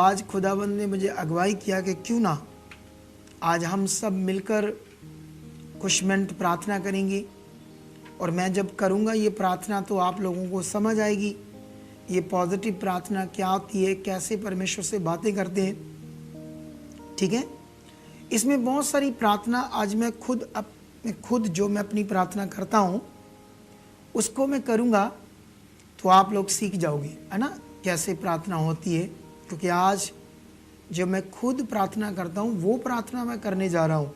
आज खुदावंद ने मुझे अगुवाई किया कि क्यों ना आज हम सब मिलकर कुछ मिनट प्रार्थना करेंगे। और मैं जब करूँगा ये प्रार्थना तो आप लोगों को समझ आएगी ये पॉजिटिव प्रार्थना क्या होती है, कैसे परमेश्वर से बातें करते हैं। ठीक है, इसमें बहुत सारी प्रार्थना आज मैं खुद जो मैं अपनी प्रार्थना करता हूँ उसको मैं करूँगा तो आप लोग सीख जाओगे, है ना, कैसे प्रार्थना होती है। क्योंकि आज जो मैं खुद प्रार्थना करता हूँ वो प्रार्थना मैं करने जा रहा हूँ,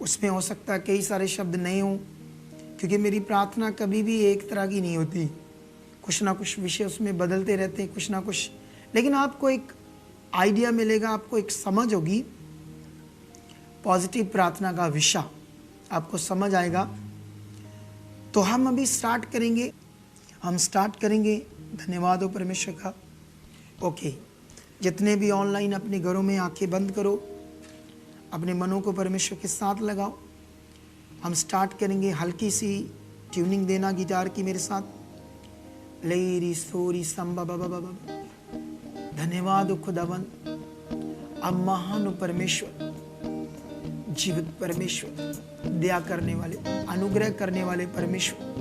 उसमें हो सकता है कई सारे शब्द नहीं हों, क्योंकि मेरी प्रार्थना कभी भी एक तरह की नहीं होती, कुछ ना कुछ विषय उसमें बदलते रहते हैं, कुछ ना कुछ। लेकिन आपको एक आइडिया मिलेगा, आपको एक समझ होगी, पॉजिटिव प्रार्थना का विषय आपको समझ आएगा। तो हम अभी स्टार्ट करेंगे। धन्यवाद हो परमेश्वर का। ओके, जितने भी ऑनलाइन अपने घरों में आंखें बंद करो, अपने मनों को परमेश्वर के साथ लगाओ। हम स्टार्ट करेंगे, हल्की सी ट्यूनिंग देना गिटार की मेरे साथ। लेरी सोरी संबा बाबा बाबा। धन्यवाद हो खुदावंद, अब महान परमेश्वर, जीवित परमेश्वर, दया करने वाले, अनुग्रह करने वाले परमेश्वर,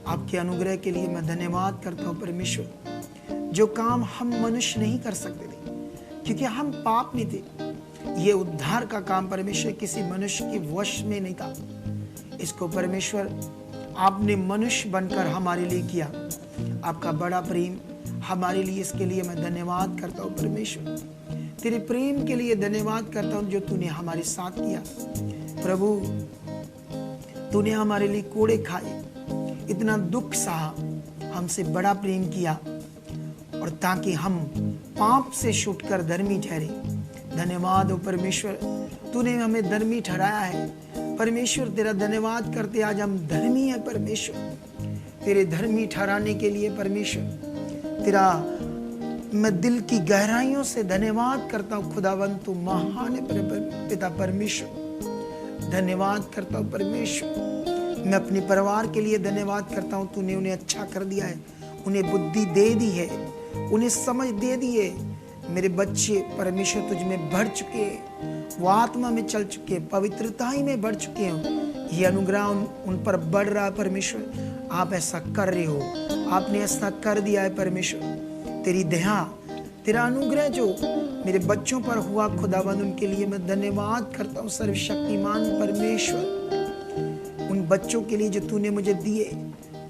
आपके अनुग्रह के लिए मैं धन्यवाद करता हूँ परमेश्वर। जो काम हम मनुष्य नहीं कर सकते थे क्योंकि हम पाप में थे, ये उद्धार का काम परमेश्वर किसी मनुष्य के वश में नहीं था। इसको परमेश्वर आपने मनुष्य बनकर हमारे लिए किया। आपका बड़ा प्रेम हमारे लिए, इसके लिए मैं धन्यवाद करता हूँ परमेश्वर। तेरे प्रेम के लिए धन्यवाद करता हूँ जो तूने हमारे साथ किया। प्रभु, तूने हमारे लिए कोड़े खाए, इतना दुख सहा, हमसे बड़ा प्रेम किया, और ताकि हम पाप से छूटकर धर्मी ठहरे। धन्यवाद हो परमेश्वर, तूने हमें धर्मी ठहराया है। परमेश्वर तेरा धन्यवाद करते आज हम धर्मी है परमेश्वर। तेरे धर्मी ठहराने के लिए परमेश्वर तेरा मैं दिल की गहराइयों से धन्यवाद करता हूँ खुदावंत, तू महान है पिता परमेश्वर। धन्यवाद करता हूँ परमेश्वर। मैं अपने परिवार के लिए धन्यवाद करता हूँ, तूने उन्हें अच्छा कर दिया है, उन्हें बुद्धि दे दी है, उन्हें समझ दे दी है। मेरे बच्चे परमेश्वर तुझ में बढ़ चुके हैं, वो आत्मा में चल चुके हैं, पवित्रता ही में बढ़ चुके हैं। ये अनुग्रह उन पर बढ़ रहा है परमेश्वर। आप ऐसा कर रहे हो, आपने ऐसा कर दिया है परमेश्वर। तेरी दया, तेरा अनुग्रह जो मेरे बच्चों पर हुआ खुदावंद, उनके लिए मैं धन्यवाद करता हूँ सर्वशक्तिमान परमेश्वर। उन बच्चों के लिए जो तूने मुझे दिए,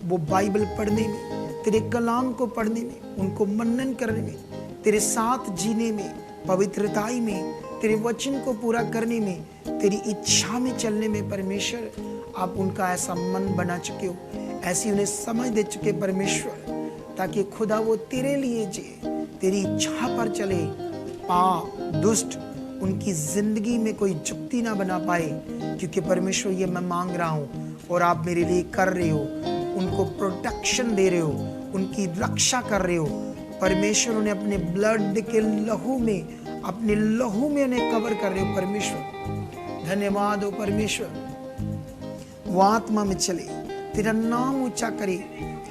वो बाइबल पढ़ने में, तेरे कलाम को पढ़ने में, उनको मनन करने में, तेरे साथ जीने में, पवित्रताई में, तेरे वचन को पूरा करने में, तेरी इच्छा में चलने में परमेश्वर, आप उनका ऐसा मन बना चुके हो, ऐसी उन्हें समझ दे चुके परमेश्वर, ताकि खुदा वो तेरे लिए जिए, तेरी इच्छा पर चले। पाप, दुष्ट उनकी जिंदगी में कोई जुक्ति ना बना पाए, क्योंकि परमेश्वर ये मैं मांग रहा हूँ और आप मेरे लिए कर रहे हो। उनको प्रोटेक्शन दे रहे हो, उनकी रक्षा कर रहे हो परमेश्वर। उन्हें अपने ब्लड के लहू में, अपने लहू में उन्हें कवर कर रहे हो परमेश्वर। धन्यवाद हो परमेश्वर। वो आत्मा में चले, तेरा नाम ऊंचा करे,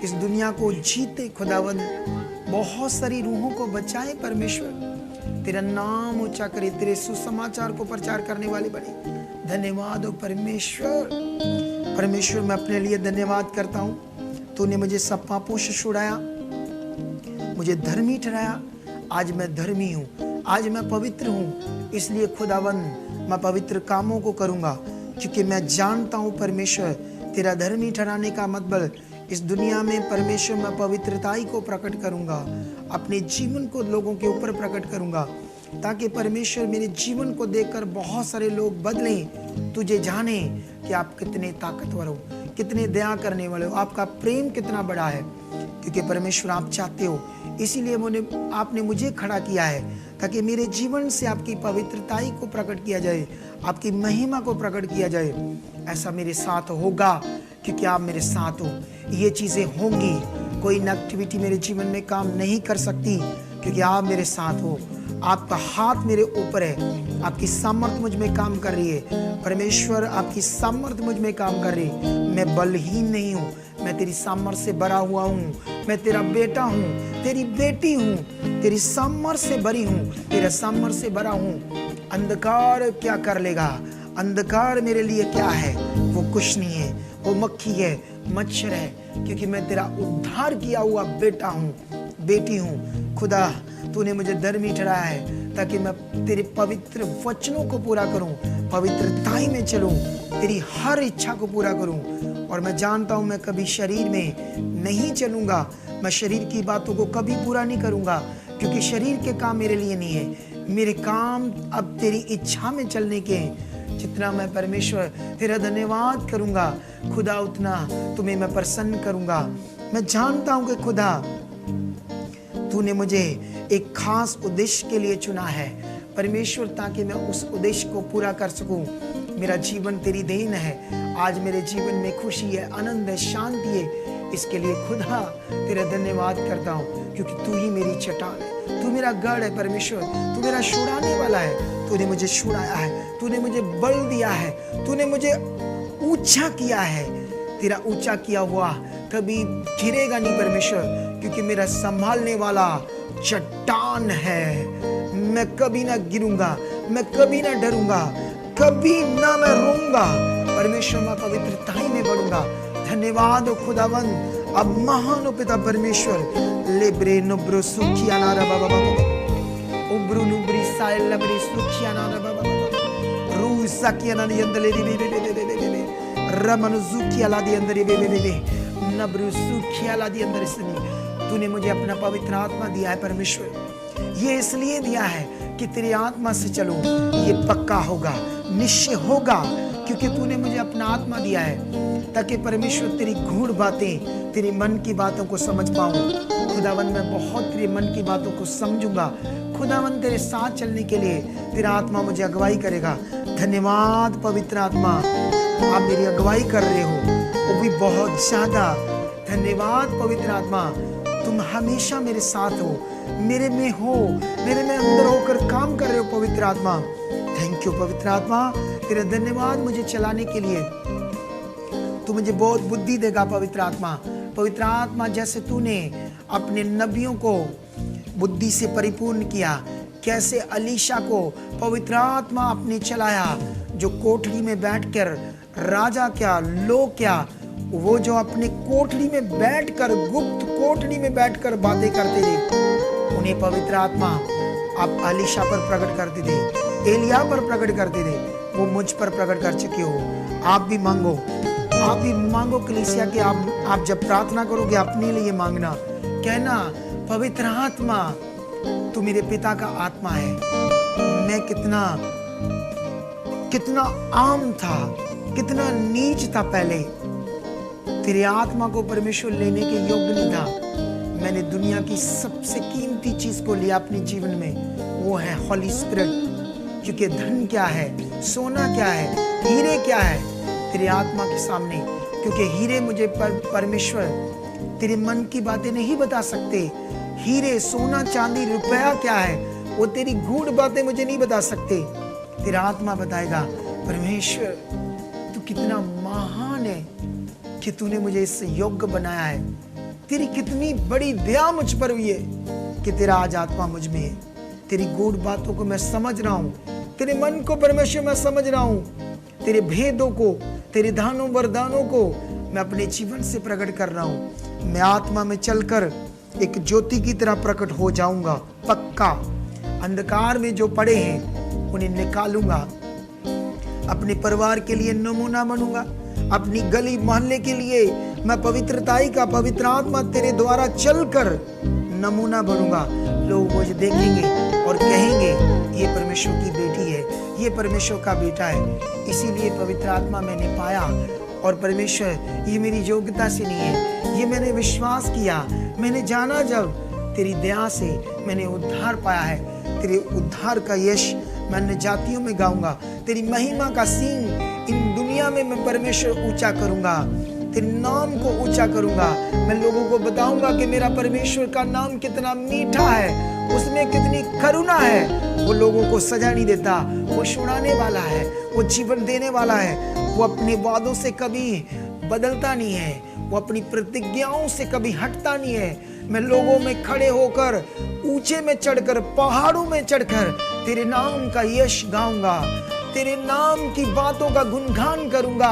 इस दुनिया को जीते खुदावंद, बहुत सारी रूहों को बचाए परमेश्वर। तेरा नाम ऊंचा करे, तेरे सुसमाचार को प्रचार करने वाले बने। धन्यवाद हो परमेश्वर। परमेश्वर, मैं अपने लिए धन्यवाद करता हूँ, तूने मुझे सब पापों से छुड़ाया, मुझे धर्मी ठहराया। आज मैं धर्मी हूँ, आज मैं पवित्र हूँ। इसलिए खुदावंद मैं पवित्र कामों को करूँगा, क्योंकि मैं जानता हूँ परमेश्वर तेरा धर्मी ठहराने का मतलब इस दुनिया में परमेश्वर मैं पवित्रताई को प्रकट करूँगा, अपने जीवन को लोगों के ऊपर प्रकट करूँगा, ताकि परमेश्वर मेरे जीवन को देखकर बहुत सारे लोग बदलें, तुझे जाने कि आप कितने ताकतवर हो, कितने दया करने वाले हो, आपका प्रेम कितना बड़ा है। क्योंकि परमेश्वर आप चाहते हो, इसीलिए आपने मुझे खड़ा किया है, ताकि मेरे जीवन से आपकी पवित्रताई को प्रकट किया जाए, आपकी महिमा को प्रकट किया जाए। ऐसा मेरे साथ होगा क्योंकि आप मेरे साथ हो। ये चीज़ें होंगी, कोई नेगेटिविटी मेरे जीवन में काम नहीं कर सकती, क्योंकि आप मेरे साथ हो। आपका हाथ मेरे ऊपर है, आपकी सामर्थ मुझ में काम कर रही है परमेश्वर, आपकी सामर्थ मुझ में काम कर रही है। मैं बलहीन नहीं हूँ, मैं तेरी सामर्थ से भरा हुआ हूँ। मैं तेरा बेटा हूँ, तेरी बेटी हूँ, तेरी सामर्थ्य से भरी हूँ, तेरा सामर्थ्य से भरा हूँ। अंधकार क्या कर लेगा? अंधकार मेरे लिए क्या है? वो कुछ नहीं है, वो मक्खी है, मच्छर है, क्योंकि मैं तेरा उद्धार किया हुआ बेटा हूँ, बेटी हूँ। खुदा तूने मुझे धर्मी ठहराया है ताकि मैं तेरे पवित्र वचनों को पूरा करूं, पवित्रताई में चलूं, तेरी हर इच्छा को पूरा करूं। और मैं जानता हूं मैं कभी शरीर में नहीं चलूंगा, मैं शरीर की बातों को कभी पूरा नहीं करूंगा, क्योंकि शरीर के काम मेरे लिए नहीं है। मेरे काम अब तेरी इच्छा में चलने के हैं। जितना मैं परमेश्वर तेरा धन्यवाद करूंगा खुदा, उतना तुम्हें मैं प्रसन्न करूंगा। मैं जानता हूं कि खुदा तूने मुझे एक खास उद्देश्य के लिए चुना है परमेश्वर, ताकि मैं उस उद्देश्य को पूरा कर सकूं। मेरा जीवन तेरी देन है। आज मेरे जीवन में खुशी है, आनंद है, शांति है। इसके लिए खुदा तेरा धन्यवाद करता हूँ, क्योंकि तू ही मेरी चट्टान है, तू मेरा गढ़ है परमेश्वर, तू मेरा छुड़ाने वाला है। तूने मुझे छुड़ाया है, तूने मुझे बल दिया है, तूने मुझे ऊंचा किया है। तेरा ऊंचा किया हुआ कभी गिरेगा नहीं परमेश्वर, क्योंकि मेरा संभालने वाला चट्टान है। मैं कभी ना गिरूंगा, मैं कभी ना डरूंगा, कभी ना मैं रोऊंगा। परमेश्वर मैं पवित्रताई में बढ़ूंगा। धन्यवाद खुदावन। अब महान पिता परमेश्वर लेब्रे नुब्रो सुखिया नारा बाबा बाबा उब्रू नुब्री साइल लबरी सुखिया नारा बाबा बाबा रू सकिया ना यंदले दी बे बे बे बे रमन सुखिया ला दी अंदर बे बे बे नब्रू सुखिया ला दी अंदर सनी। तूने मुझे अपना पवित्र आत्मा दिया है परमेश्वर, ये इसलिए दिया है कि तेरी आत्मा से चलूं। ये पक्का होगा, निश्चय होगा, क्योंकि तूने मुझे अपना आत्मा दिया है, ताकि परमेश्वर तेरी गूढ़ बातें, तेरी मन की बातों को समझ पाऊं। खुदावन मैं बहुत तेरे मन की बातों को समझूंगा। खुदावन तेरे साथ चलने के लिए तेरा आत्मा मुझे अगुवाई करेगा। धन्यवाद पवित्र आत्मा, आप मेरी अगुवाई कर रहे हो, वो भी बहुत ज्यादा। धन्यवाद पवित्र आत्मा, तुम हमेशा मेरे साथ हो, मेरे में हो, मेरे में अंदर होकर काम कर रहे हो पवित्र आत्मा। थैंक यू पवित्र आत्मा, तेरा धन्यवाद मुझे चलाने के लिए। तू मुझे बहुत बुद्धि देगा पवित्र आत्मा। पवित्र आत्मा जैसे तूने अपने नबियों को बुद्धि से परिपूर्ण किया, कैसे अलीशा को पवित्र आत्मा अपने चलाया, जो कोठरी में बैठकर राजा क्या, लोग क्या, वो जो अपने कोठरी में बैठकर, गुप्त कोठरी में बैठकर बातें करते थे, उन्हें पवित्र आत्मा आप अलीशा पर प्रकट करते थे, एलिया पर प्रकट करते थे। वो मुझ पर प्रकट कर चुके हो। आप भी मांगो, आप भी मांगो कलीसिया के। आप जब प्रार्थना करोगे अपने लिए मांगना, कहना पवित्र आत्मा तू मेरे पिता का आत्मा है। मैं कितना आम था, कितना नीच था पहले, तेरे आत्मा को परमेश्वर लेने के योग्य नहीं था। मैंने दुनिया की सबसे कीमती चीज को लिया अपने जीवन में, वो है हॉली स्पिरिट। क्योंकि धन क्या है, सोना क्या है, हीरे क्या है तेरे आत्मा के सामने, क्योंकि हीरे मुझे परमेश्वर तेरे मन की बातें नहीं बता सकते। हीरे, सोना, चांदी, रुपया क्या है, वो तेरी गूढ़ बातें मुझे नहीं बता सकते। तेरा आत्मा बताएगा। परमेश्वर तू कितना महान है कि तूने मुझे इससे योग्य बनाया है। तेरी कितनी बड़ी दया मुझ पर हुई है कि तेरा आज आत्मा मुझ में है। तेरी गूढ़ बातों को मैं समझ रहा हूँ, तेरे मन को परमेश्वर मैं समझ रहा हूँ, तेरे भेदों को, तेरे दानों वरदानों को मैं अपने जीवन से प्रकट कर रहा हूँ। मैं आत्मा में चलकर एक ज्योति की तरह प्रकट हो जाऊंगा, पक्का। अंधकार में जो पड़े हैं उन्हें निकालूंगा, अपने परिवार के लिए नमूना बनूंगा, अपनी गली मोहल्ले के लिए मैं पवित्रताई का, पवित्र आत्मा तेरे द्वारा चलकर नमूना बनूंगा। लोग मुझे देखेंगे और कहेंगे ये परमेश्वर की बेटी है, ये परमेश्वर का बेटा है। इसीलिए पवित्र आत्मा मैंने पाया। और परमेश्वर ये मेरी योग्यता से नहीं है, ये मैंने विश्वास किया, मैंने जाना जब तेरी दया से मैंने उद्धार पाया है। तेरे उद्धार का यश मैं अन्य जातियों में गाऊंगा, तेरी महिमा का सींग इन दुनिया में मैं परमेश्वर ऊंचा करूंगा, तेरे नाम को ऊंचा करूंगा। मैं लोगों को बताऊंगा कि मेरा परमेश्वर का नाम कितना मीठा है, उसमें कितनी करुणा है। वो लोगों को सजा नहीं देता, वो छुड़ाने वाला है, वो जीवन देने वाला है। वो अपने वादों से कभी बदलता नहीं है, वो अपनी प्रतिज्ञाओं से कभी हटता नहीं है। मैं लोगों में खड़े होकर, ऊंचे में चढ़कर, पहाड़ों में चढ़कर तेरे नाम का यश गाऊंगा, तेरे नाम की बातों का गुणगान करूंगा,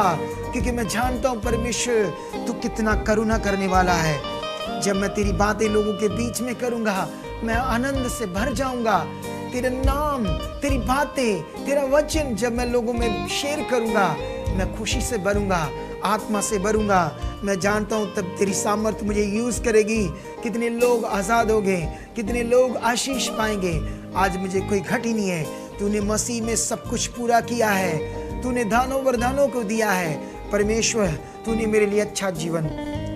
क्योंकि मैं जानता हूं परमेश्वर तू कितना करुणा करने वाला है। जब मैं तेरी बातें लोगों के बीच में करूंगा, मैं आनंद से भर जाऊंगा। तेरा नाम, तेरी बातें, तेरा वचन जब मैं लोगों में शेयर करूंगा, मैं खुशी से भरूंगा, आत्मा से भरूंगा। मैं जानता हूं तब तेरी सामर्थ्य मुझे यूज करेगी। कितने लोग आजाद हो गए, कितने लोग आशीष पाएंगे। आज मुझे कोई घटी नहीं है। तूने मसीह में सब कुछ पूरा किया है। तूने दानों वरदानों को दिया है। परमेश्वर तूने मेरे लिए अच्छा जीवन,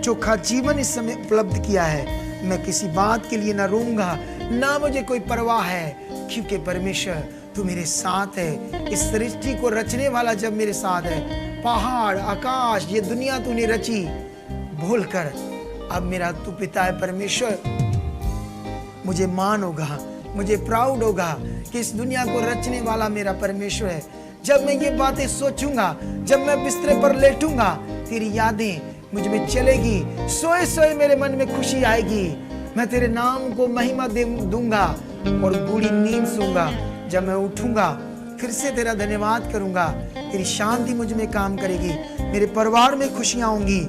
चोखा जीवन इस समय उपलब्ध किया है। मैं किसी बात के लिए ना रोऊंगा, ना मुझे कोई परवाह है, क्योंकि परमेश्वर तू मेरे साथ है। इस सृष्टि को रचने वाला जब मेरे साथ है, पहाड़, आकाश, ये दुनिया तूने रची बोलकर, अब मेरा तू पिता है परमेश्वर। मुझे मान होगा, मुझे प्राउड होगा कि इस दुनिया को रचने वाला मेरा परमेश्वर है। जब मैं ये बातें सोचूंगा, जब मैं बिस्तरे पर लेटूंगा, तेरी यादें मुझ में चलेगी। सोए सोए मेरे मन में खुशी आएगी। मैं तेरे नाम को महिमा दूंगा और गूढ़ी नींद सूंगा। जब मैं उठूंगा, फिर से तेरा धन्यवाद करूंगा। तेरी शांति मुझ में काम करेगी। मेरे परिवार में खुशियां होंगी।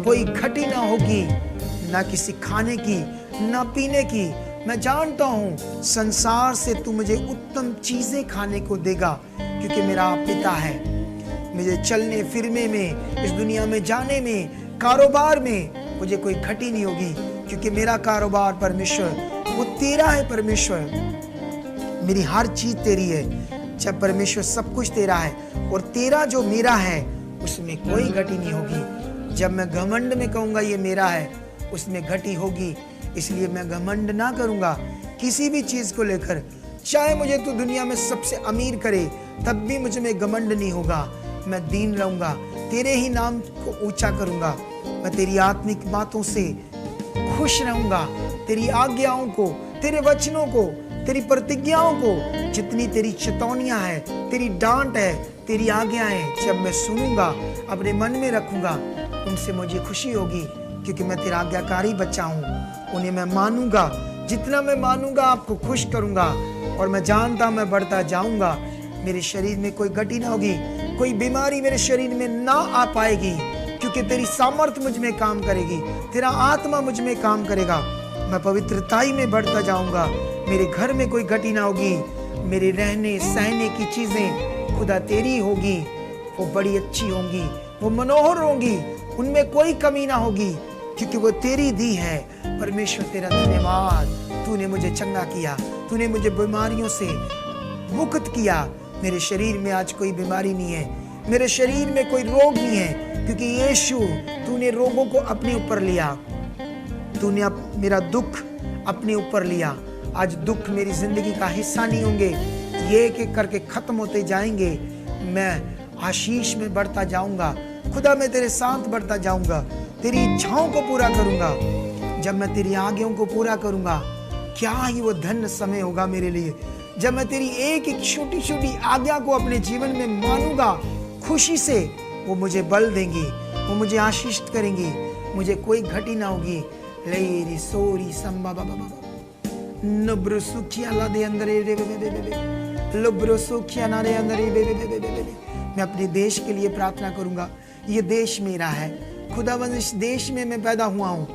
कोई घटी ना होगी, ना किसी खाने की, ना पीने की। मैं जानता हूँ संसार से तू मुझे उत्तम चीजें खाने को देगा, क्योंकि मेरा पिता है। मुझे चलने फिरने में, इस दुनिया में जाने में, कारोबार में मुझे कोई घटी नहीं होगी, क्योंकि मेरा कारोबार परमेश्वर वो तेरा है। परमेश्वर मेरी हर चीज तेरी है। जब परमेश्वर सब कुछ तेरा है और तेरा जो मेरा है उसमें कोई घटी नहीं होगी। जब मैं घमंड में कहूंगा ये मेरा है, उसमें घटी होगी। इसलिए मैं घमंड ना करूंगा किसी भी चीज को लेकर। चाहे मुझे तो दुनिया में सबसे अमीर करे, तब भी मुझ में घमंड नहीं होगा। मैं दीन रहूंगा, तेरे ही नाम को ऊंचा करूंगा। मैं तेरी आत्मिक बातों से खुश रहूंगा। तेरी आज्ञाओं को, तेरे वचनों को, तेरी प्रतिज्ञाओं को, जितनी तेरी चेतावनियां है, तेरी डांट है, तेरी आज्ञाएं जब मैं सुनूंगा, अपने मन में रखूंगा, उनसे मुझे खुशी होगी, क्योंकि मैं तेरा आज्ञाकारी बच्चा हूँ। उन्हें मैं मानूंगा। जितना मैं मानूंगा आपको खुश करूंगा, और मैं जानता मैं बढ़ता जाऊंगा। मेरे शरीर में कोई घटी ना होगी, कोई बीमारी मेरे शरीर में ना आ पाएगी, क्योंकि तेरी सामर्थ्य मुझ में काम करेगी, तेरा आत्मा मुझ में काम करेगा। मैं पवित्रताई में बढ़ता जाऊंगा। मेरे घर में कोई घटी ना होगी। मेरे रहने सहने की चीजें खुदा तेरी होगी, वो बड़ी अच्छी होंगी, वो मनोहर होंगी, उनमें कोई कमी ना होगी, क्योंकि वो तेरी दी है। परमेश्वर तेरा धन्यवाद। तूने मुझे चंगा किया, तूने मुझे बीमारियों से मुक्त किया। मेरे शरीर में आज कोई बीमारी नहीं है, मेरे शरीर में कोई रोग नहीं है, क्योंकि यीशु तूने रोगों को अपने ऊपर लिया। तूने मेरा दुख अपने ऊपर लिया। आज दुख मेरी जिंदगी का हिस्सा नहीं होंगे, ये एक करके खत्म होते जाएंगे। मैं आशीष में बढ़ता जाऊंगा। खुदा मैं तेरे साथ बढ़ता जाऊंगा, तेरी इच्छाओं को पूरा करूंगा। जब मैं तेरी आज्ञाओं को पूरा करूंगा, क्या ही वो धन्य समय होगा मेरे लिए। जब मैं तेरी एक एक छोटी छोटी आज्ञा को अपने जीवन में मानूंगा खुशी से, वो मुझे बल देंगी, वो मुझे आशीष करेंगी, मुझे कोई घटी ना होगी। लेरी सोरी संबा बाबा बाबा नब्रो सुखिया ला दे अंदर रे बे लब्रो सुखिया ना रे अंदर बे। मैं अपने देश के लिए प्रार्थना करूंगा। ये देश मेरा है खुदावंद, इस देश में मैं पैदा हुआ हूँ।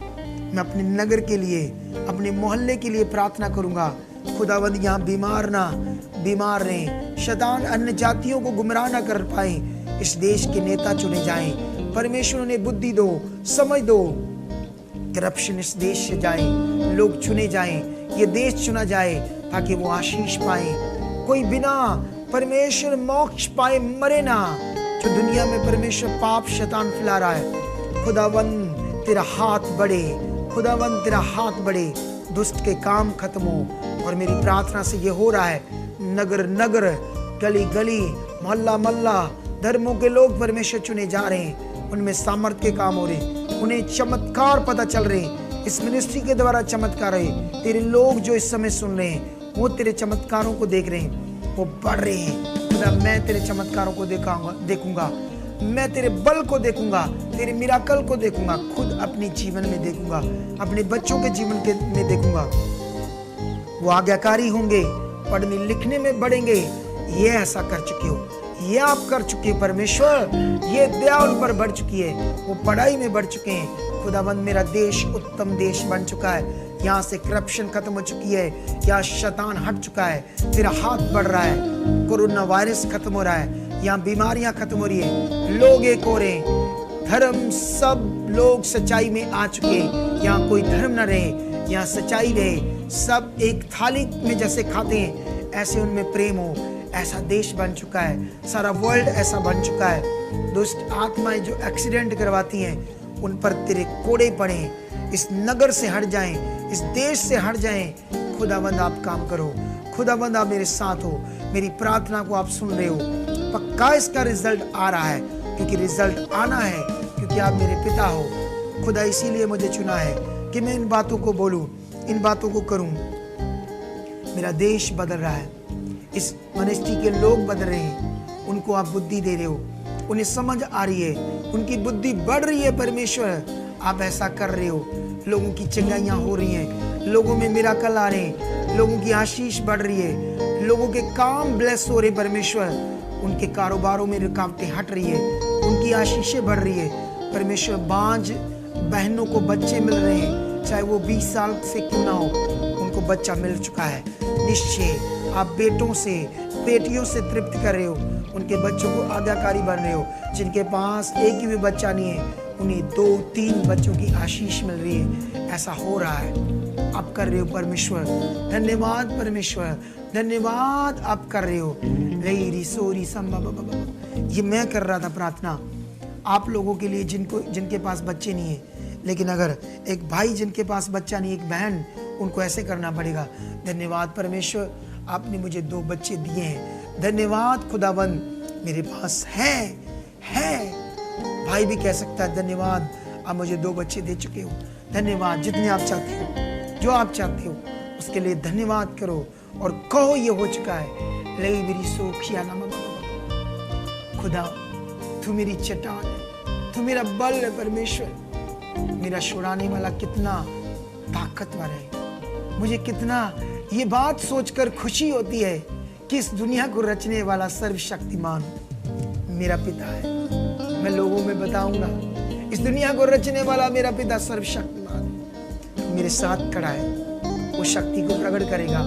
मैं अपने नगर के लिए, अपने मोहल्ले के लिए प्रार्थना करूंगा। खुदावंद यहाँ बीमार रहें, शैतान अन्य जातियों को गुमराह ना कर पाए। इस देश के नेता चुने जाएं। परमेश्वर उन्हें बुद्धि दो, समझ दो। करप्शन इस देश से जाए, लोग चुने जाएं, ये देश चुना जाए, ताकि वो आशीष पाए। कोई बिना परमेश्वर मोक्ष पाए मरे ना। जो दुनिया में परमेश्वर पाप शैतान फैला रहा है, खुदावंद तेरा हाथ बढ़े, खुदावंद तेरा हाथ बढ़े, दुष्ट के काम खत्म हो। और मेरी प्रार्थना से ये हो रहा है, नगर नगर, गली गली, मोहल्ला मोहल्ला, धर्मों के लोग परमेश्वर चुने जा रहे हैं। उनमें सामर्थ्य के काम हो रहे, उन्हें चमत्कार पता चल रहे। इस मिनिस्ट्री के द्वारा चमत्कार है। तेरे लोग जो इस समय सुन रहे हैं, वो तेरे चमत्कारों को देख रहे हैं, वो बढ़ रहे हैं। खुदा मैं तेरे चमत्कारों को देखूंगा। मैं तेरे बल को देखूंगा, तेरे मिराकल को देखूंगा, खुद अपने जीवन में देखूंगा, अपने बच्चों के जीवन में देखूंगा। वो आज्ञाकारी होंगे, पढ़ने लिखने में बढ़ेंगे। ये ऐसा कर चुके हो, ये आप कर चुके हो परमेश्वर, ये दया उन पर बढ़ चुकी है, वो पढ़ाई में बढ़ चुके हैं। खुदाबंद मेरा देश उत्तम देश बन चुका है, यहाँ से करप्शन खत्म हो चुकी है, यहाँ शैतान हट चुका है, तेरा हाथ बढ़ रहा है, कोरोना वायरस खत्म हो रहा है, यहाँ बीमारियां खत्म हो रही है, लोग एक हो रहे, धर्म सब लोग सच्चाई में आ चुके हैं, यहाँ कोई धर्म न रहे, यहाँ सच्चाई रहे, सब एक थाली में जैसे खाते हैं ऐसे उनमें प्रेम हो। ऐसा देश बन चुका है, सारा वर्ल्ड ऐसा बन चुका है। दुष्ट आत्माएं जो एक्सीडेंट करवाती हैं उन पर तेरे कोड़े पड़े, इस नगर से हट जाएं, इस देश से हट जाएं। खुदाबंद आप काम करो, खुदाबंद आप मेरे साथ हो, मेरी प्रार्थना को आप सुन रहे हो। पक्का इसका रिजल्ट आ रहा है, क्योंकि रिजल्ट आना है, क्योंकि आप मेरे पिता हो। खुदा इसीलिए मुझे चुना है कि मैं इन बातों को बोलूं, इन बातों को करूं। मेरा देश बदल रहा है, इस मिनिस्ट्री के लोग बदल रहे हैं, उनको आप बुद्धि दे रहे हो, उन्हें समझ आ रही है, उनकी बुद्धि बढ़ रही है। परमेश्वर आप ऐसा कर रहे हो, लोगों की चंगाइयां हो रही हैं, लोगों में मिराकल आ रहे हैं, लोगों की आशीष बढ़ रही है, लोगों के काम ब्लेस हो रहे। परमेश्वर उनके कारोबारों में रुकावटें हट रही है, उनकी आशीषें बढ़ रही है। परमेश्वर बांझ बहनों को बच्चे मिल रहे हैं, चाहे वो 20 साल से क्यों ना हो, उनको बच्चा मिल चुका है। निश्चय आप बेटों से बेटियों से तृप्त कर रहे हो, उनके बच्चों को आज्ञाकारी बन रहे हो। जिनके पास एक ही भी बच्चा नहीं है, उन्हें 2-3 बच्चों की आशीष मिल रही है। ऐसा हो रहा है, आप कर रहे हो परमेश्वर। धन्यवाद परमेश्वर, धन्यवाद आप कर रहे हो। ये मैं कर रहा था प्रार्थना आप लोगों के लिए जिनके पास बच्चे नहीं है, लेकिन अगर एक भाई जिनके पास बच्चा नहीं, एक बहन, उनको ऐसे करना पड़ेगा। धन्यवाद परमेश्वर, आपने मुझे 2 बच्चे दिए हैं। धन्यवाद खुदाबंद, मेरे पास है। भाई भी कह सकता है धन्यवाद, आप मुझे 2 बच्चे दे चुके हो। धन्यवाद, जितने आप चाहते हो, जो आप चाहते हो उसके लिए धन्यवाद करो और कहो ये हो चुका है। ले मेरी सोखिया ना खुदा, तू मेरी चट्टान है, तू मेरा बल है परमेश्वर। मेरा छुड़ाने वाला कितना ताकतवर है। मुझे कितना ये बात सोचकर खुशी होती है कि इस दुनिया को रचने वाला सर्वशक्तिमान मेरा पिता है। मैं लोगों में बताऊंगा, इस दुनिया को रचने वाला मेरा पिता सर्वशक्तिमान है, मेरे साथ खड़ा है। वो शक्ति को प्रकट करेगा,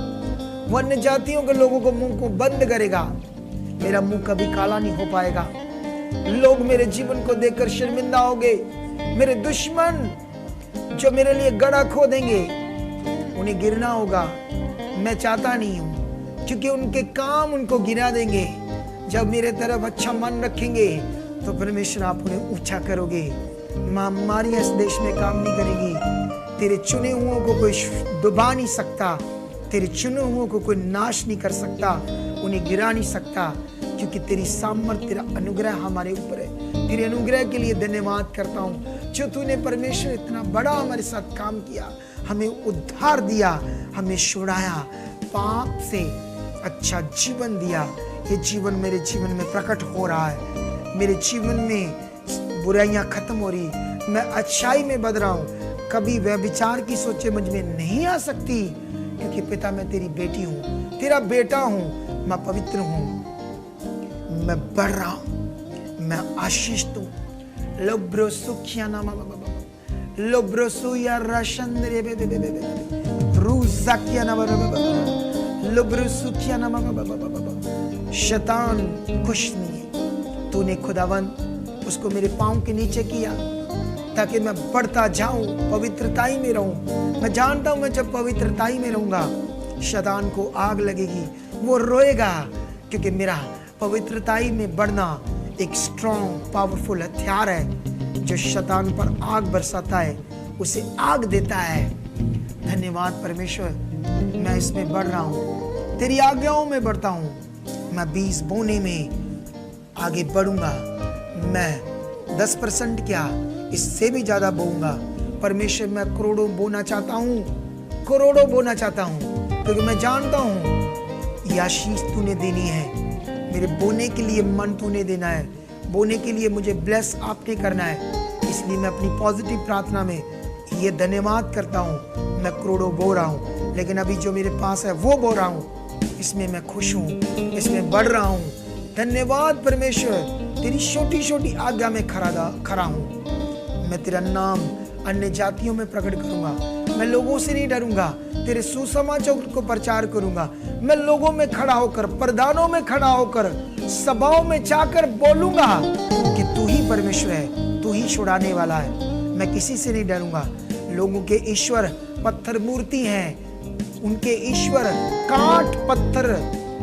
वो अन्य जातियों के लोगों को मुंह को बंद करेगा। मेरा मुंह कभी काला नहीं हो पाएगा। लोग मेरे जीवन को देखकर शर्मिंदा होंगे। मेरे दुश्मन जो मेरे लिए गड़ा खो देंगे, उन्हें गिरना होगा। मैं चाहता नहीं हूं, क्योंकि उनके काम उनको गिरा देंगे। जब मेरे तरफ अच्छा मन रखेंगे तो परमेश्वर आप उन्हें ऊंचा करोगे। महामारियां इस देश में काम नहीं करेगी। तेरे चुने हुओं को कोई डुबा नहीं सकता, तेरे चुने हुओं को कोई नाश नहीं कर सकता, उन्हें गिरा नहीं सकता, क्योंकि तेरी सामर्थ्य, तेरा अनुग्रह हमारे ऊपर है। तेरे अनुग्रह के लिए धन्यवाद करता हूँ, जो तूने परमेश्वर इतना बड़ा हमारे साथ काम किया, हमें उद्धार दिया, हमें छुड़ाया, पाप से अच्छा जीवन दिया। ये जीवन मेरे जीवन में प्रकट हो रहा है। मेरे जीवन में बुराइयां खत्म हो रही, मैं अच्छाई में बदल रहा हूँ। कभी व्यभिचार की सोचे मुझ में नहीं आ सकती, क्योंकि पिता मैं तेरी बेटी हूँ, तेरा बेटा हूँ, मैं पवित्र हूँ, मैं बढ़ रहा हूँ, मैं आशीषित हूँ। लोब्रो सुखिया नामा लोब्रो सुया राशंद्रे रूज़ाकिया नामा लोब्रो सुखिया नामा। शैतान खुश नहीं है। तूने खुदावंद उसको मेरे पाँव के नीचे किया ताकि मैं बढ़ता जाऊं, पवित्रताई में रहूं। मैं जानता हूं मैं जब पवित्रताई में रहूंगा शैतान को आग लगेगी, वो रोएगा, क्योंकि मेरा पवित्रताई में बढ़ना एक स्ट्रॉन्ग पावरफुल हथियार है जो शैतान पर आग बरसाता है, उसे आग देता है। धन्यवाद परमेश्वर, मैं इसमें बढ़ रहा हूँ, तेरी आज्ञाओं में बढ़ता हूँ। मैं 20 बोने में आगे बढ़ूंगा। मैं 10% क्या, इससे भी ज्यादा बोऊंगा। परमेश्वर मैं करोड़ों बोना चाहता हूँ, करोड़ों बोना चाहता हूँ, क्योंकि मैं जानता हूँ ये आशीष तूने देनी है। मेरे बोने के लिए मन तूने देना है, बोने के लिए मुझे ब्लेस आपने करना है। इसलिए मैं अपनी पॉजिटिव प्रार्थना में ये धन्यवाद करता हूँ। मैं करोड़ों बो रहा हूँ, लेकिन अभी जो मेरे पास है वो बो रहा हूँ, इसमें मैं खुश हूँ, इसमें बढ़ रहा हूँ। धन्यवाद परमेश्वर, तेरी छोटी छोटी आज्ञा में खड़ा हूँ। मैं तेरा नाम अन्य जातियों में प्रकट करूंगा। मैं लोगों से नहीं डरूंगा, तेरे सुसमाचार को प्रचार करूंगा। मैं लोगों में खड़ा होकर, प्रधानों में खड़ा होकर, सभाओं में जाकर बोलूंगा कि तू ही परमेश्वर है, तू ही छुड़ाने वाला है। मैं किसी से नहीं डरूंगा। लोगों के ईश्वर पत्थर मूर्ति हैं, उनके ईश्वर काट, पत्थर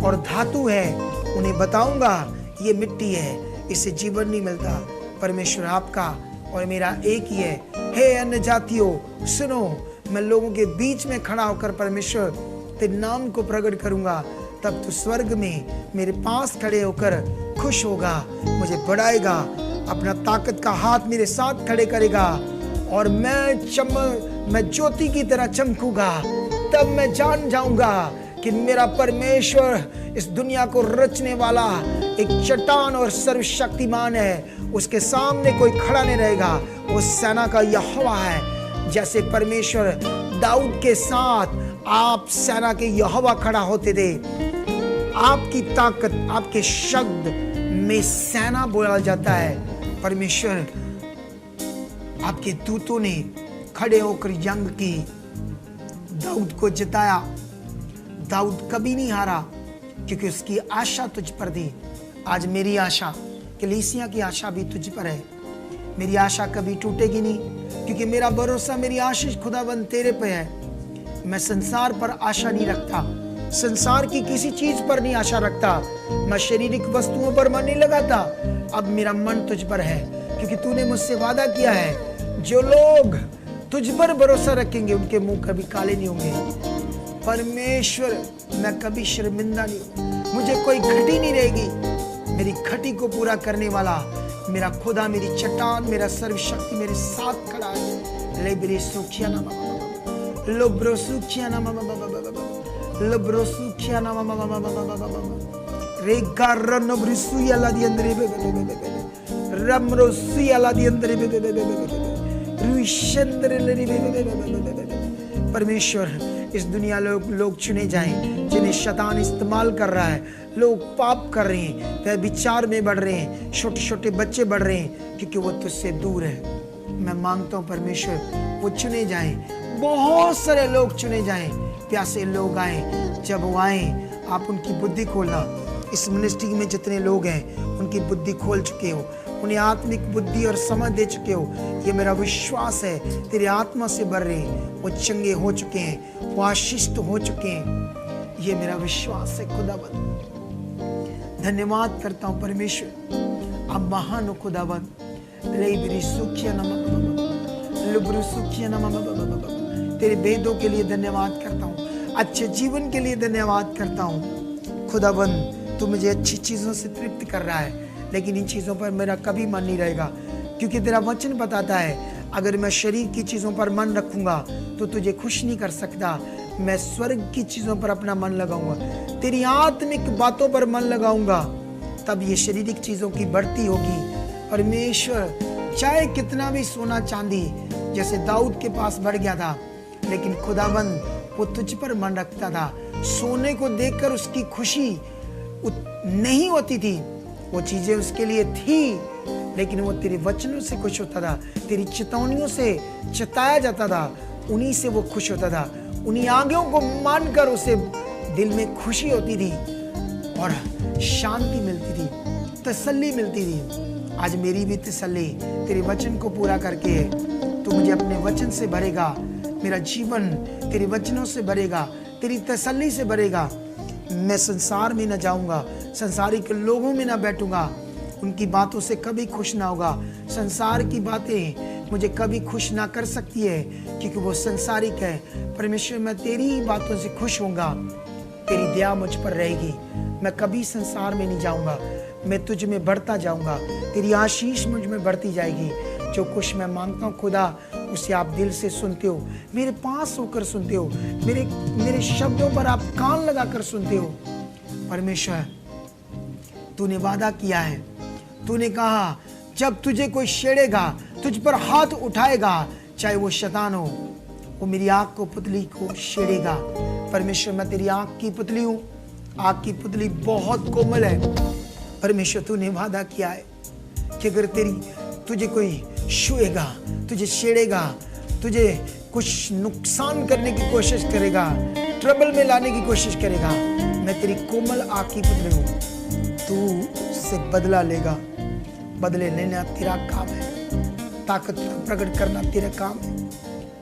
और धातु है। उन्हें बताऊंगा ये मिट्टी है, इससे जीवन नहीं मिलता। परमेश्वर आपका और मेरा एक ही है। हे अन्य जातियों सुनो, मैं लोगों के बीच में खड़ा होकर परमेश्वर तेरे नाम को प्रकट करूंगा। तब तू स्वर्ग में मेरे पास खड़े होकर खुश होगा, मुझे बढ़ाएगा, अपना ताकत का हाथ मेरे साथ खड़े करेगा और मैं ज्योति की तरह चमकूंगा। तब मैं जान जाऊंगा कि मेरा परमेश्वर इस दुनिया को रचने वाला एक चट्टान और सर्वशक्तिमान है। उसके सामने कोई खड़ा नहीं रहेगा। वो सेना का यहोवा है। जैसे परमेश्वर दाऊद के साथ आप सेना के यहोवा खड़ा होते थे, आपकी ताकत, आपके शब्द में सेना बोला जाता है। परमेश्वर आपके दूतों ने खड़े होकर जंग की, दाऊद को जिताया। दाऊद कभी नहीं हारा क्योंकि उसकी आशा तुझ पर थी। आज मेरी आशा, कलीसिया की आशा भी तुझ पर है। मेरी आशा कभी टूटेगी नहीं क्योंकि मेरा भरोसा, मेरी आशीष खुदाबंद तेरे पे है। मैं संसार पर आशा नहीं रखता, संसार की किसी चीज पर नहीं आशा रखता, मैं शारीरिक वस्तुओं पर मन नहीं लगाता। अब मेरा मन तुझ पर है क्योंकि तूने मुझसे वादा किया है, जो लोग तुझ पर भरोसा रखेंगे उनके मुंह कभी काले नहीं होंगे। परमेश्वर मैं कभी शर्मिंदा नहीं हूं, मुझे कोई घटी नहीं रहेगी। मेरी घटी को पूरा करने वाला मेरा खुदा, मेरी चट्टान, मेरा सर्वशक्ति मेरे साथ खड़ा है। लेब्रे सुखिया ना लोब्रो सुखिया ना लोब्रो सुखिया ना रे गारनो ब्रिसुया ला दी अंदर रमरो सुया ला दी अंदर रुइशंदर ले। परमेश्वर इस दुनिया लोग चुने जाएं जिन्हें शैतान इस्तेमाल कर रहा है। लोग पाप कर रहे हैं, वह विचार में बढ़ रहे हैं, छोटे छोटे बच्चे बढ़ रहे हैं क्योंकि वो तुझसे दूर है। मैं मांगता हूँ परमेश्वर वो चुने जाएं, बहुत सारे लोग चुने जाएं, प्यासे लोग आए। जब वो आए आप उनकी बुद्धि खोलना। इस मिनिस्ट्री में जितने लोग हैं उनकी बुद्धि खोल चुके हो, उन्हें आत्मिक बुद्धि और समझ दे चुके हो। ये मेरा विश्वास है तेरी आत्मा से भर रहे हैं, वो चंगे हो चुके हैं, वो आशीषित हो चुके हैं। ये मेरा विश्वास है खुदाबंद। धन्यवाद करता हूँ परमेश्वर, आप महान हो खुदाबंद। तेरे भेदों के लिए धन्यवाद करता हूँ, अच्छे जीवन के लिए धन्यवाद करता हूँ खुदाबंद। तू मुझे अच्छी चीजों से तृप्त कर रहा है, लेकिन इन चीजों पर मेरा कभी मन नहीं रहेगा क्योंकि तेरा वचन बताता है अगर मैं शरीर की चीजों पर मन रखूंगा तो तुझे खुश नहीं कर सकता। मैं स्वर्ग की चीजों पर अपना मन लगाऊंगा, तेरी आत्मिक बातों पर मन लगाऊंगा, तब ये शारीरिक चीजों की बढ़ती होगी। परमेश्वर चाहे कितना भी सोना चांदी जैसे दाऊद के पास बढ़ गया था, लेकिन खुदाबंद वो तुझ पर मन रखता था। सोने को देखकर उसकी खुशी नहीं होती थी, वो चीजें उसके लिए थी, लेकिन वो तेरे वचनों से खुश होता था, तेरी चेतावनियों से चिताया जाता था, उन्हीं से वो खुश होता था। उन्हीं आज्ञाओं को मानकर उसे दिल में खुशी होती थी और शांति मिलती थी, तसल्ली मिलती थी। आज मेरी भी तसल्ली तेरे वचन को पूरा करके है। तू मुझे अपने वचन से भरेगा, मेरा जीवन तेरे वचनों से भरेगा, तेरी तसल्ली से भरेगा। मैं संसार में न जाऊंगा, संसारिक लोगों में न बैठूंगा, उनकी बातों से कभी खुश ना होगा। संसार की बातें मुझे कभी खुश ना कर सकती है क्योंकि वो संसारिक है। परमेश्वर मैं तेरी ही बातों से खुश होऊंगा, तेरी दया मुझ पर रहेगी। मैं कभी संसार में नहीं जाऊंगा, मैं तुझ में बढ़ता जाऊंगा, तेरी आशीष मुझ में बढ़ती जाएगी। जो कुछ मैं मांगता हूँ खुदा, उसे आप दिल से सुनते हो, मेरे पास होकर सुनते हो, मेरे शब्दों पर आप कान लगाकर सुनते हो। परमेश्वर तूने वादा किया है, तूने कहा जब तुझे कोई छेड़ेगा, तुझ पर हाथ उठाएगा, चाहे वो शैतान हो, वो मेरी आँख को पुतली को छेड़ेगा। परमेश्वर मैं तेरी आँख की पुतली हूँ, आँख की पुतली बहुत कोमल है। परमेश्वर तूने वादा किया है कि अगर तुझे कोई छुएगा, तुझे छेड़ेगा, तुझे कुछ नुकसान करने की कोशिश करेगा, ट्रबल में लाने की कोशिश करेगा, मैं तेरी कोमल आँख की पुतली हूँ, तू उससे बदला लेगा। बदले लेना तेरा काम है, ताकत प्रकट करना तेरा काम है।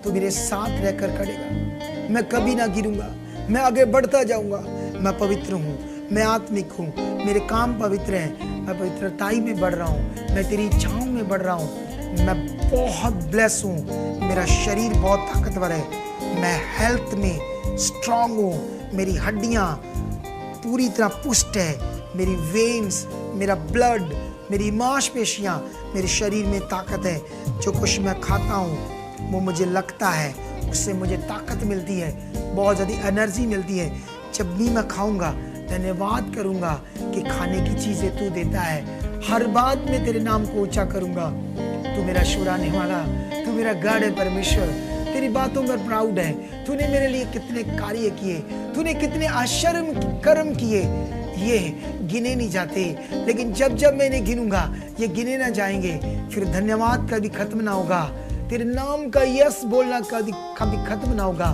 तू मेरे साथ रहकर करेगा, मैं कभी ना गिरूंगा, मैं आगे बढ़ता जाऊंगा। मैं पवित्र हूँ, मैं आत्मिक हूँ, मेरे काम पवित्र हैं, मैं पवित्रताई में बढ़ रहा हूँ, मैं तेरी इच्छाओं में बढ़ रहा हूँ। मैं बहुत ब्लेस हूँ, मेरा शरीर बहुत ताकतवर है, मैं हेल्थ में स्ट्रांग हूँ, मेरी हड्डियाँ पूरी तरह पुष्ट है, मेरी वेन्स, मेरा ब्लड, मेरी मांसपेशियाँ, मेरे शरीर में ताकत है। जो कुछ मैं खाता हूँ वो मुझे लगता है, उससे मुझे ताकत मिलती है, बहुत ज़्यादा एनर्जी मिलती है। जब भी मैं खाऊंगा धन्यवाद करूंगा कि खाने की चीज़ें तू देता है। हर बात में तेरे नाम को ऊंचा करूंगा। तू मेरा शुराने वाला, तू मेरा गॉड है परमेश्वर। तेरी बातों पर प्राउड है। तूने मेरे लिए कितने कार्य किए, तूने कितने आश्चर्य कर्म किए, ये गिने नहीं जाते। लेकिन जब जब मैं इन्हें गिनूंगा ये गिने ना जाएंगे। फिर धन्यवाद कभी खत्म ना होगा, तेरे नाम का यस बोलना कभी खत्म ना होगा।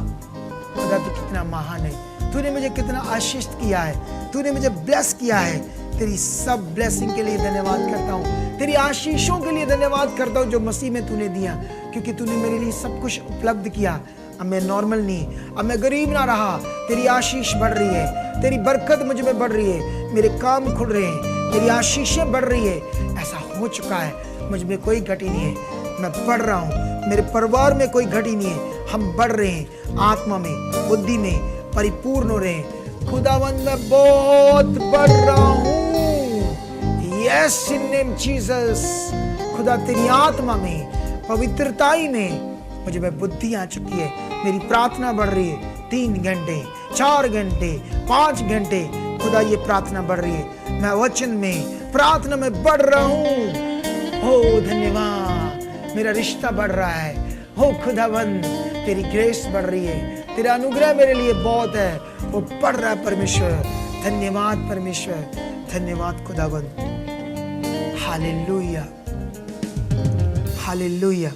खुदा तू कितना महान है, तूने मुझे कितना आशीष किया है, तूने मुझे ब्लेस किया है। तेरी सब ब्लेसिंग के लिए धन्यवाद करता हूँ, तेरी आशीषों के लिए धन्यवाद करता हूँ जो मसीह में तूने दिया, क्योंकि तूने मेरे लिए सब कुछ उपलब्ध किया। अब मैं नॉर्मल नहीं, अब मैं गरीब ना रहा। तेरी आशीष बढ़ रही है, तेरी बरकत मुझ में बढ़ रही है, मेरे काम खुल रहे हैं, तेरी आशीषें बढ़ रही है। ऐसा हो चुका है, मुझ में कोई घटी नहीं है, मैं बढ़ रहा हूँ। मेरे परिवार में कोई घटी नहीं है, हम बढ़ रहे हैं, आत्मा में, बुद्धि में परिपूर्ण हो रहे हैं। खुदावंद मैं बहुत बढ़ रहा हूँ। Yes in name Jesus. खुदा तेरी आत्मा में, पवित्रताई में मुझे में बुद्धि आ चुकी है। मेरी प्रार्थना बढ़ रही है, 3 घंटे, 4 घंटे, 5 घंटे। खुदा ये प्रार्थना बढ़ रही है, मैं वचन में, प्रार्थना में बढ़ रहा हूँ। हो धन्यवाद, मेरा रिश्ता बढ़ रहा है। हो खुदावंद तेरी ग्रेस बढ़ रही है, तेरा अनुग्रह मेरे लिए बहुत है, वो बढ़ रहा है परमेश्वर। धन्यवाद परमेश्वर, धन्यवाद खुदावंद। Hallelujah, hallelujah.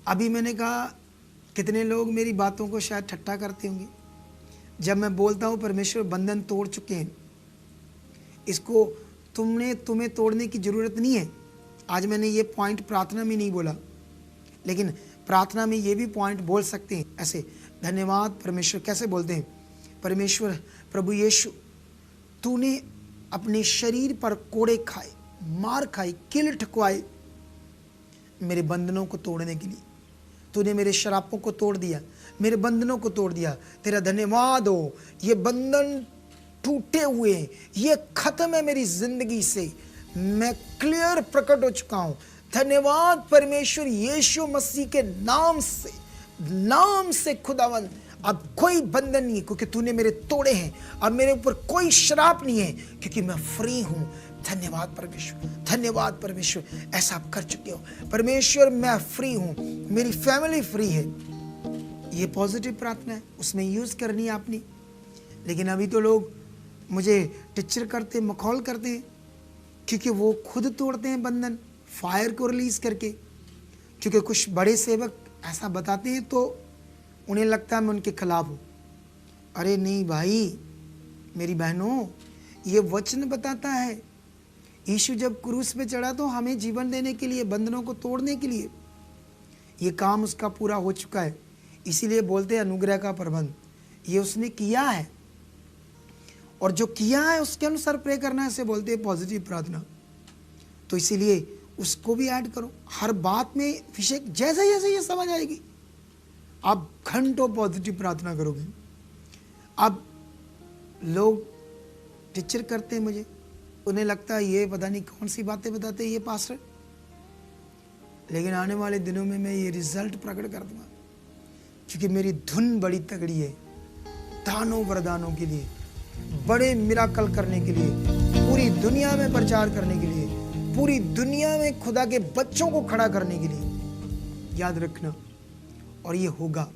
अभी मैंने कहा कितने लोग मेरी बातों को शायद ठट्टा करते होंगे जब मैं बोलता हूँ परमेश्वर बंधन तोड़ चुके हैं, इसको तुम्हें तोड़ने की ज़रूरत नहीं है। आज मैंने ये पॉइंट प्रार्थना में नहीं बोला, लेकिन प्रार्थना में ये भी पॉइंट बोल सकते हैं ऐसे। धन्यवाद परमेश्वर कैसे बोलते हैं? परमेश्वर प्रभु यीशु, तूने अपने शरीर पर कोड़े खाए, मार खाई, किल ठुकवाए मेरे बंधनों को तोड़ने के लिए। तूने मेरे शरापों को तोड़ दिया, मेरे बंधनों को तोड़ दिया। तेरा धन्यवाद हो। ये बंधन टूटे हुए, ये खत्म है मेरी जिंदगी से, मैं क्लियर प्रकट हो चुका हूं। धन्यवाद परमेश्वर यीशु मसीह के नाम से खुदावंद अब कोई बंधन नहीं है, क्योंकि तूने मेरे तोड़े हैं। अब मेरे ऊपर कोई श्राप नहीं है, क्योंकि मैं फ्री हूं। धन्यवाद परमेश्वर, धन्यवाद परमेश्वर, ऐसा आप कर चुके हो परमेश्वर। मैं फ्री हूं, मेरी फैमिली फ्री है। ये पॉजिटिव प्रार्थना है, उसमें यूज करनी है आपने। लेकिन अभी तो लोग मुझे टीचर करते, मखौल करते हैं, क्योंकि वो खुद तोड़ते हैं बंधन फायर को रिलीज करके। क्योंकि कुछ बड़े सेवक ऐसा बताते हैं तो उन्हें लगता है मैं उनके खिलाफ हूँ। अरे नहीं भाई, मेरी बहनों, ये वचन बताता है यीशु जब क्रूस पे चढ़ा तो हमें जीवन देने के लिए, बंधनों को तोड़ने के लिए। ये काम उसका पूरा हो चुका है, इसीलिए बोलते हैं अनुग्रह का प्रबंध। ये उसने किया है, और जो किया है उसके अनुसार प्रे करना है, इसे बोलते हैं पॉजिटिव प्रार्थना। तो इसीलिए उसको भी ऐड करो हर बात में। विषय जैसे जैसे ये समझ आएगी, आप घंटों पॉजिटिव प्रार्थना करोगे। अब लोग टीचर करते हैं मुझे, उन्हें लगता है ये पता नहीं कौन सी बातें बताते हैं ये पास्टर, लेकिन आने वाले दिनों में मैं ये रिजल्ट प्रकट कर दूंगा, क्योंकि मेरी धुन बड़ी तगड़ी है। दानों वरदानों के लिए, बड़े मिराकल करने के लिए, पूरी दुनिया में प्रचार करने के लिए, पूरी दुनिया में खुदा के बच्चों को खड़ा करने के लिए। याद रखना, और ये होगा।